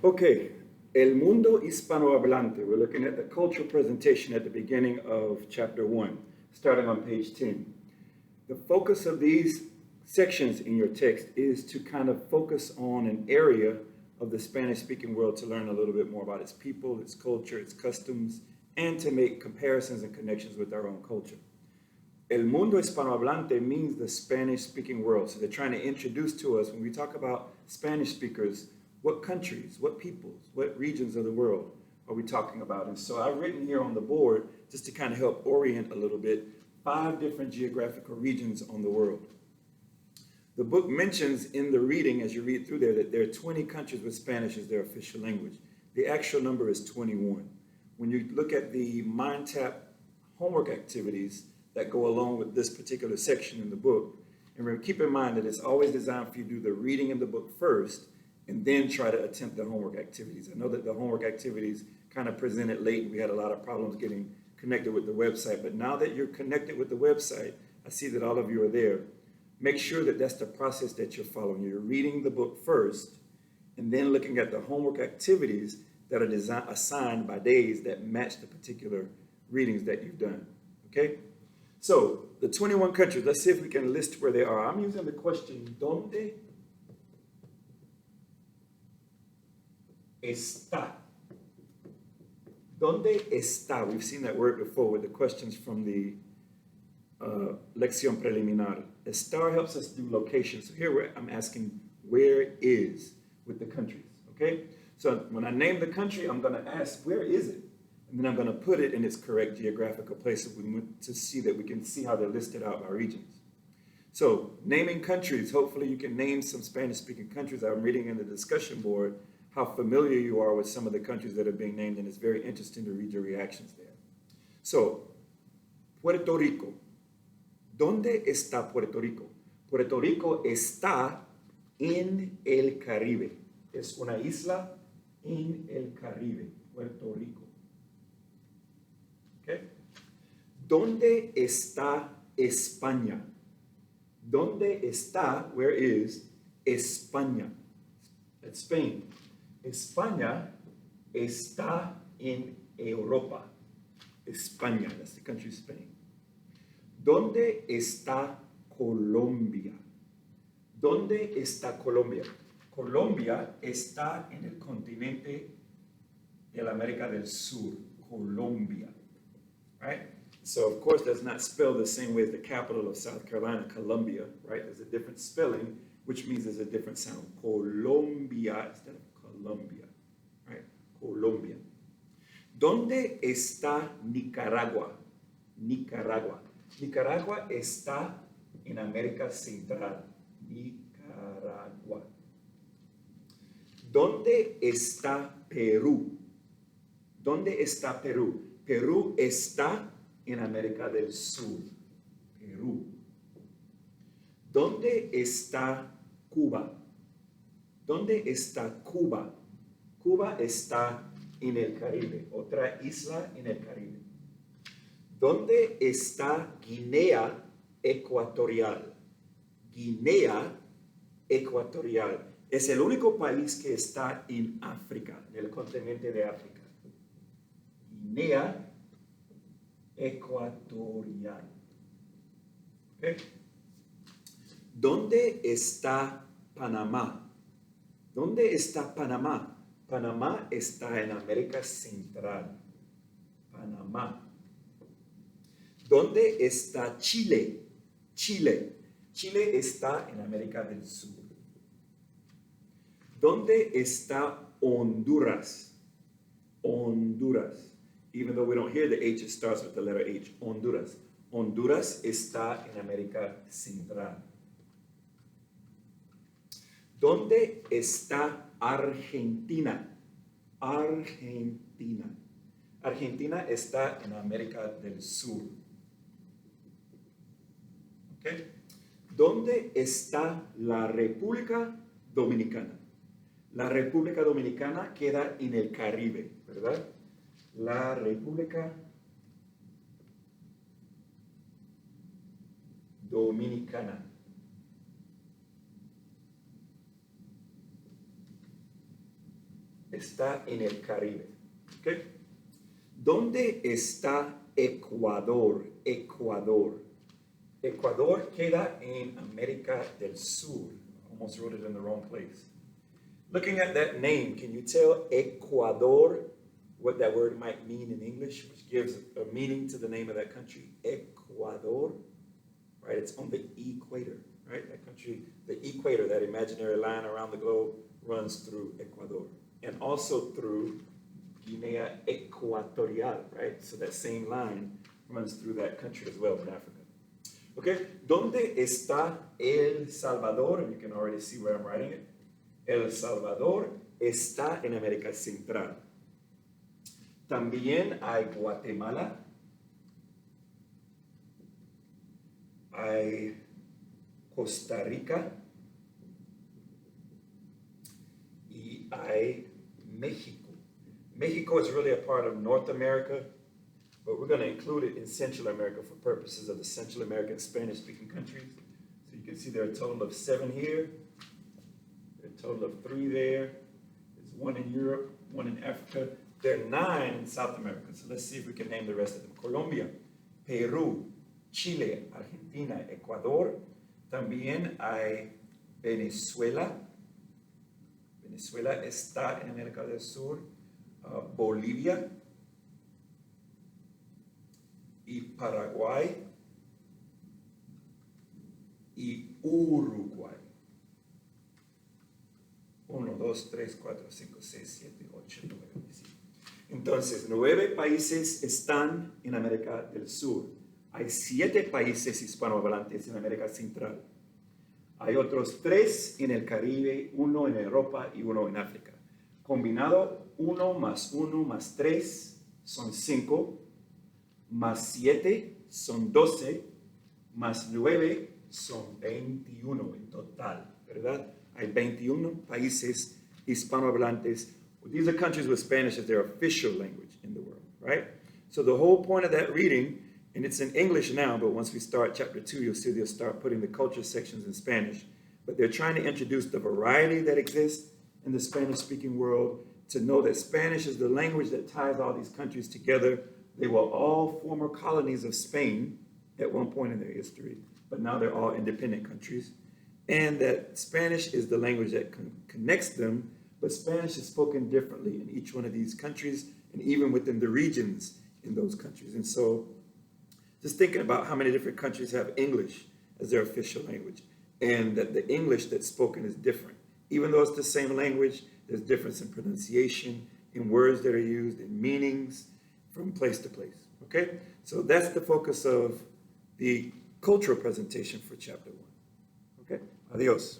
Okay, El Mundo Hispanohablante. We're looking at the cultural presentation at the beginning of chapter 1, starting on page 10. The focus of these sections in your text is to kind of focus on an area of the Spanish-speaking world to learn a little bit more about its people, its culture, its customs, and to make comparisons and connections with our own culture. El Mundo Hispanohablante means the Spanish-speaking world. So they're trying to introduce to us, when we talk about Spanish speakers, what countries, what peoples, what regions of the world are we talking about? And so I've written here on the board, just to kind of help orient a little bit, 5 different geographical regions on the world. The book mentions in the reading, as you read through there, that there are 20 countries with Spanish as their official language. The actual number is 21. When you look at the MindTap homework activities that go along with this particular section in the book, and keep in mind that it's always designed for you to do the reading in the book first, and then try to attempt the homework activities. I know that the homework activities kind of presented late, and we had a lot of problems getting connected with the website, but now that you're connected with the website, I see that all of you are there. Make sure that that's the process that you're following. You're reading the book first, and then looking at the homework activities that are assigned by days that match the particular readings that you've done, okay? So, the 21 countries, let's see if we can list where they are. I'm using the question, ¿Dónde está? ¿Dónde está? We've seen that word before with the questions from the lección preliminar. Estar helps us do location. So here I'm asking, where is with the countries, okay? So when I name the country, I'm going to ask, where is it? And then I'm going to put it in its correct geographical place to see that we can see how they're listed out by regions. So naming countries, hopefully you can name some Spanish-speaking countries. I'm reading in the discussion board how familiar you are with some of the countries that are being named, and it's very interesting to read your reactions there. So, Puerto Rico. ¿Dónde está Puerto Rico? Puerto Rico está en el Caribe. Es una isla en el Caribe, Puerto Rico. Okay? ¿Dónde está España? ¿Dónde está, where is, España? That's Spain. España está en Europa. España, that's the country of Spain. ¿Dónde está Colombia? ¿Dónde está Colombia? Colombia está en el continente de la América del Sur. Colombia, right? So, of course, that's not spelled the same way as the capital of South Carolina, Columbia, right? There's a different spelling, which means there's a different sound. Colombia instead of Colombia, right? Colombia. ¿Dónde está Nicaragua? Nicaragua. Nicaragua está en América Central. Nicaragua. ¿Dónde está Perú? ¿Dónde está Perú? Perú está en América del Sur. Perú. ¿Dónde está Cuba? ¿Dónde está Cuba? Cuba está en el Caribe, otra isla en el Caribe. ¿Dónde está Guinea Ecuatorial? Guinea Ecuatorial. Es el único país que está en África, en el continente de África. Guinea Ecuatorial. ¿Okay? ¿Dónde está Panamá? ¿Dónde está Panamá? Panamá está en América Central. Panamá. ¿Dónde está Chile? Chile. Chile está en América del Sur. ¿Dónde está Honduras? Honduras. Even though we don't hear the H, it starts with the letter H. Honduras. Honduras está en América Central. ¿Dónde está Argentina? Argentina. Argentina está en América del Sur. ¿Okay? ¿Dónde está la República Dominicana? La República Dominicana queda en el Caribe, ¿verdad? La República Dominicana. está en el Caribe. Okay? ¿Dónde está Ecuador? Ecuador. Ecuador queda en América del Sur. Almost wrote it in the wrong place. Looking at that name, can you tell Ecuador what that word might mean in English, which gives a meaning to the name of that country? Ecuador, right? It's on the equator, right? That country, the equator, that imaginary line around the globe, runs through Ecuador and also through Guinea Equatorial, right? So that same line runs through that country as well in Africa. Okay, ¿dónde está El Salvador? And you can already see where I'm writing it. El Salvador está en América Central. También hay Guatemala, hay Costa Rica y hay México. Mexico is really a part of North America, but we're going to include it in Central America for purposes of the Central American Spanish-speaking countries. So you can see there are a total of 7 here. There are a total of 3 there. There's 1 in Europe, 1 in Africa. There are 9 in South America. So let's see if we can name the rest of them. Colombia, Perú, Chile, Argentina, Ecuador. También hay Venezuela. Venezuela está en América del Sur. Bolivia y Paraguay y Uruguay. 1, 2, 3, 4, 5, 6, 7, 8, 9, 10. Entonces, 9 países están en América del Sur. Hay 7 países hispanohablantes en América Central. Hay otros 3 en el Caribe, 1 en Europa y 1 en África. Combinado, 1 más 1 más 3 son 5, más 7 son 12, más 9 son 21 en total, ¿verdad? Hay 21 países hispanohablantes. These are countries with Spanish as their official language in the world, right? So the whole point of that reading, and it's in English now, but once we start chapter 2, you'll see they'll start putting the culture sections in Spanish. But they're trying to introduce the variety that exists in the Spanish-speaking world, to know that Spanish is the language that ties all these countries together. They were all former colonies of Spain at one point in their history, but now they're all independent countries. And that Spanish is the language that connects them, but Spanish is spoken differently in each one of these countries and even within the regions in those countries. And so just thinking about how many different countries have English as their official language, and that the English that's spoken is different. Even though it's the same language, there's difference in pronunciation, in words that are used, in meanings from place to place, okay? So that's the focus of the cultural presentation for chapter 1, okay? Adios.